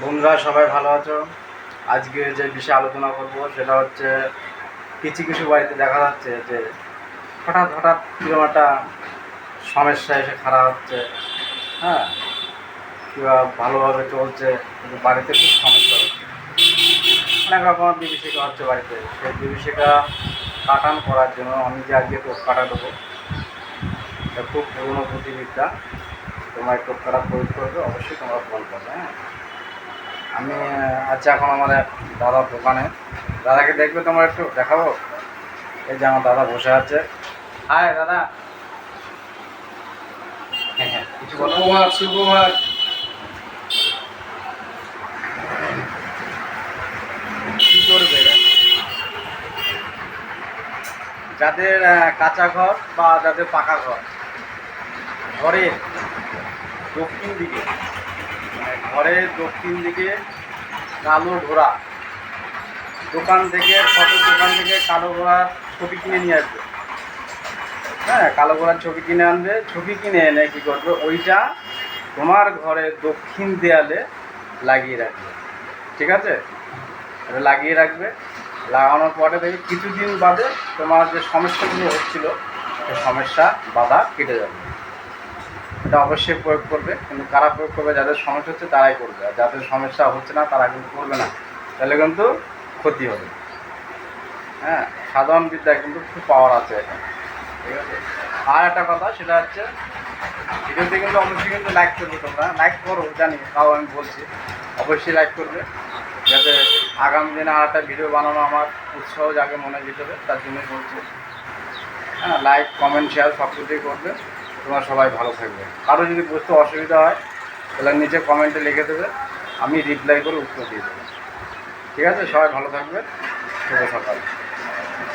বন্ধুরা সবাই ভালো আছো? আজকে যে বিষয়ে আলোচনা করব সেটা হচ্ছে কিছু কিছু বাড়িতে দেখা যাচ্ছে যে হঠাৎ হঠাৎ কিরকম একটা সমস্যা এসে খাড়া হচ্ছে। হ্যাঁ, কিংবা ভালোভাবে চলছে কিন্তু বাড়িতে খুব সমস্যা হচ্ছে। অনেক রকমের বিভীষিকা হচ্ছে বাড়িতে। সেই বিভীষিকা কাটান করার জন্য আমি যে আজকে টোপ কাটা দেবো, এটা খুব পুরনো বুদ্ধিবিদ্যা। তোমরা টোপ কাটা প্রয়োগ করবে, অবশ্যই তোমরা ফোন করবে। হ্যাঁ, আমি আচ্ছা এখন আমার এক দাদার দোকানে, দাদাকে দেখবে তোমার একটু দেখাবো। এই যে আমার দাদা বসে আছে। হাই দাদা। হ্যাঁ হ্যাঁ, কিছু বলো। সুকুমার সুকুমার কী করবে যাদের কাঁচা ঘর বা যাদের পাকা ঘর, ঘরের দক্ষিণ দিকে, মানে ঘরের দক্ষিণ দিকে কালো ঘোড়া, দোকান থেকে ফটোর দোকান থেকে কালো ঘোড়ার ছবি কিনে নিয়ে আসবে। হ্যাঁ, কালো ঘোড়ার ছবি কিনে আনবে। ছবি কিনে এনে কী করবে, ওইটা তোমার ঘরের দক্ষিণ দেয়ালে লাগিয়ে রাখবে। ঠিক আছে, এটা লাগিয়ে রাখবে। লাগানোর পরে দেখবে কিছুদিন বাদে তোমার যে সমস্যাগুলো হচ্ছিল সেই সমস্যা বাধা কেটে যাবে। এটা অবশ্যই প্রয়োগ করবে, কিন্তু কারা প্রয়োগ করবে? যাদের সমস্যা হচ্ছে তারাই করবে, আর যাদের সমস্যা হচ্ছে না তারা কিন্তু করবে না, তাহলে কিন্তু ক্ষতি হবে। হ্যাঁ, সাধারণ বিদ্যায় কিন্তু খুব পাওয়ার আছে এখানে। ঠিক আছে, আর একটা কথা সেটা হচ্ছে ভিডিওতে কিন্তু অবশ্যই কিন্তু লাইক করবে। তোমরা লাইক করো, জানি, তাও আমি বলছি অবশ্যই লাইক করবে, যাতে আগামী দিনে আর একটা ভিডিও বানানো আমার উৎসাহ জাগে মনে ভিতরে, তার জন্যই বলছি। হ্যাঁ, লাইক কমেন্ট শেয়ার সব কিছুই করবে। তোমরা সবাই ভালো থাকবে। কারো যদি বুঝতে অসুবিধা হয় তাহলে নিচে কমেন্টে লিখে দেবে, আমি রিপ্লাই করে উত্তর দিয়ে দেবো। ঠিক আছে, সবাই ভালো থাকবে। শুভ সকাল।